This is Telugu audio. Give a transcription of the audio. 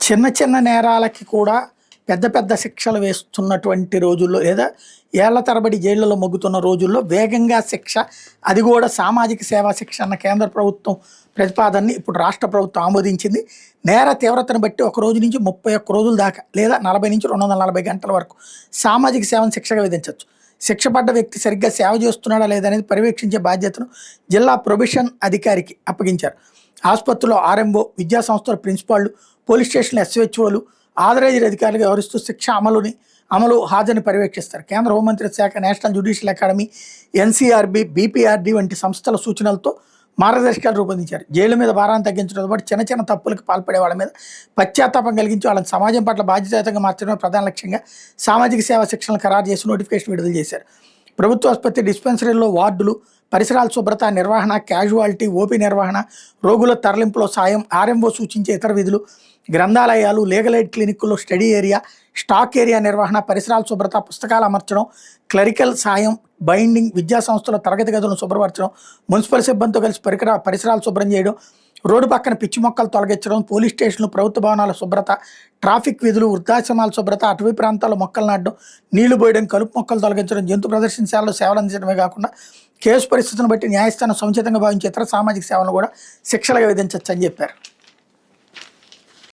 చిన్న చిన్న నేరాలకి కూడా పెద్ద పెద్ద శిక్షలు వేస్తున్నటువంటి రోజుల్లో లేదా ఏళ్ల తరబడి జైళ్లలో మొగ్గుతున్న రోజుల్లో వేగంగా శిక్ష, అది కూడా సామాజిక సేవా శిక్ష అన్న కేంద్ర ప్రభుత్వం ప్రతిపాదనని ఇప్పుడు రాష్ట్ర ప్రభుత్వం ఆమోదించింది. నేర తీవ్రతను బట్టి 1 రోజు నుంచి 31 రోజుల దాకా లేదా 40 నుంచి 240 గంటల వరకు సామాజిక సేవను శిక్షగా విధించవచ్చు. శిక్ష పడ్డ వ్యక్తి సరిగ్గా సేవ చేస్తున్నాడా లేదనేది పర్యవేక్షించే బాధ్యతను జిల్లా ప్రొబేషన్ అధికారికి అప్పగించారు. ఆసుపత్రిలో ఆర్ఎంఓ, విద్యా సంస్థల ప్రిన్సిపాళ్లు, పోలీస్ స్టేషన్ల ఎస్హెచ్ఓలు ఆథరైజ్డ్ అధికారులుగా వ్యవహరిస్తూ శిక్ష అమలు హాజరుని పర్యవేక్షిస్తారు. కేంద్ర హోంమంత్రిత్వ శాఖ, నేషనల్ జ్యుడిషియల్ అకాడమీ, ఎన్సీఆర్బీ, బీపీఆర్డీ వంటి సంస్థల సూచనలతో మార్గదర్శకాలు రూపొందించారు. జైలు మీద భారాన్ని తగ్గించడంతో పాటు చిన్న చిన్న తప్పులకు పాల్పడే వాళ్ళ మీద పశ్చాత్తాపం కలిగించి వాళ్ళని సమాజం పట్ల బాధ్యతాయుతంగా మార్చడమే ప్రధాన లక్ష్యంగా సామాజిక సేవా శిక్షణలు ఖరారు చేసి నోటిఫికేషన్ విడుదల చేశారు. ప్రభుత్వ ఆసుపత్రి, డిస్పెన్సరీల్లో వార్డులు, పరిసరాల శుభ్రత, నిర్వహణ, క్యాజువాలిటీ, ఓపీ నిర్వహణ, రోగుల తరలింపులో సాయం, ఆర్ఎంఓ సూచించే ఇతర విధులు, గ్రంథాలయాలు, లీగల్ ఎయిడ్ క్లినిక్ల్లో స్టడీ ఏరియా, స్టాక్ ఏరియా నిర్వహణ, పరిసరాల శుభ్రత, పుస్తకాలు అమర్చడం, క్లరికల్ సాయం, బైండింగ్, విద్యా సంస్థల తరగతి గదులను శుభ్రపరచడం, మున్సిపల్ సిబ్బందితో కలిసి పరిసరాలు శుభ్రం చేయడం, రోడ్డు పక్కన పిచ్చి మొక్కలు తొలగించడం, పోలీస్ స్టేషన్లు, ప్రభుత్వ భవనాల శుభ్రత, ట్రాఫిక్ విధులు, వృద్ధాశ్రమాల శుభ్రత, అటవీ ప్రాంతాల్లో మొక్కలు నాటడం, నీళ్లు పోయడం, కలుపు మొక్కలు తొలగించడం, జంతు ప్రదర్శనశాలలో సేవలు అందించడమే కాకుండా కేసు పరిస్థితులను బట్టి న్యాయస్థానం సముచితంగా భావించే ఇతర సామాజిక సేవలను కూడా శిక్షలుగా విధించవచ్చు అని చెప్పారు.